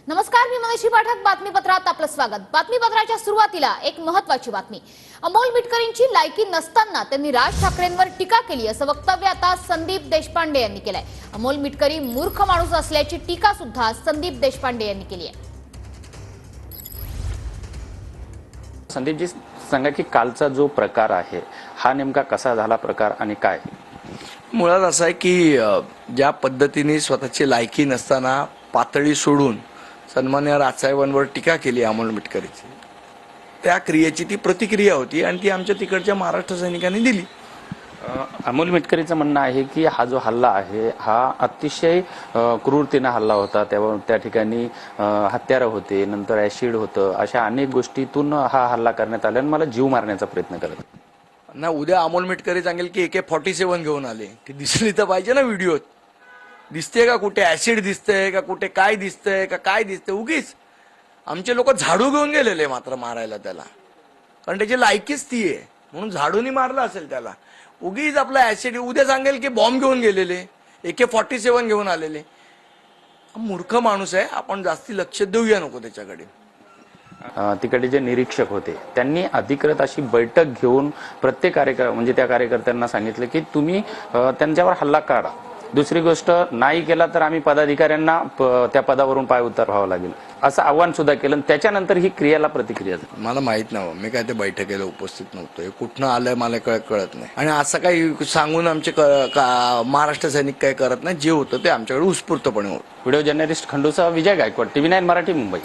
नमस्कार, मी मनोज पाठक. बातमीपत्रात आपलं स्वागत. बातमीपत्राच्या सुरुवातीला एक महत्त्वाची बातमी. अमोल मिटकरींची लायकी नसताना त्यांनी राज ठाकरेंवर टीका केली असं वक्तव्य आता संदीप देशपांडे यांनी केलंय. अमोल मिटकरी मूर्ख माणूस असल्याची टीका सुद्धा संदीप देशपांडे यांनी केली आहे. संदीपजी सांगा की कालचा जो प्रकार आहे हा नेमका कसा झाला प्रकार आणि काय? मुळात असं आहे की ज्या पद्धतीने स्वतःची लायकी नसताना पातळी सोडून सन्मान्य राजसाहेबांवर टीका केली अमोल मिटकरीची, त्या क्रियेची ती प्रतिक्रिया होती आणि ती आमच्या तिकडच्या महाराष्ट्र सैनिकांनी दिली. अमोल मिटकरीचं म्हणणं आहे की हा जो हल्ला आहे हा अतिशय क्रूरतेने हल्ला होता. त्या ठिकाणी हत्यारं होते, नंतर ऍसिड होतं, अशा अनेक गोष्टीतून हा हल्ला करण्यात आला आणि मला जीव मारण्याचा प्रयत्न करत ना. उद्या अमोल मिटकरी सांगेल की AK-47 घेऊन आले, ती दिसली तर पाहिजे ना व्हिडिओत. दिसते का कुठे ऍसिड दिसतंय का कुठे काय दिसतंय का काय दिसतंय? उगीच आमचे लोक झाडू घेऊन गेलेले मात्र मारायला त्याला, कारण त्याची लायकीच ती आहे म्हणून झाडूनी मारलं असेल त्याला. उगीच आपला ऍसिड उद्या सांगेल की बॉम्ब घेऊन गेलेले, AK-47 घेऊन आलेले. मूर्ख माणूस आहे, आपण जास्ती लक्ष देऊया नको त्याच्याकडे. तिकडे जे निरीक्षक होते त्यांनी अधिकृत अशी बैठक घेऊन प्रत्येक म्हणजे त्या कार्यकर्त्यांना सांगितलं की तुम्ही त्यांच्यावर हल्ला करा. दुसरी गोष्ट, नाही केला तर आम्ही पदाधिकाऱ्यांना त्या पदावरून पाय उतरवावं लागेल असं आव्हान सुद्धा केलं. त्याच्यानंतर ही क्रियाला प्रतिक्रिया झाली. मला माहित नव्हतं, मी काय ते बैठकीला उपस्थित नव्हतो. हे कुठनं आलंय मला कळत नाही आणि असं काही सांगून आमचे महाराष्ट्र सैनिक काही करत नाही. जे होतं ते आमच्याकडे उत्स्फूर्तपणे होतं. व्हिडिओ जर्नलिस्ट खंडूसह विजय गायकवाड, TV9 मराठी, मुंबई.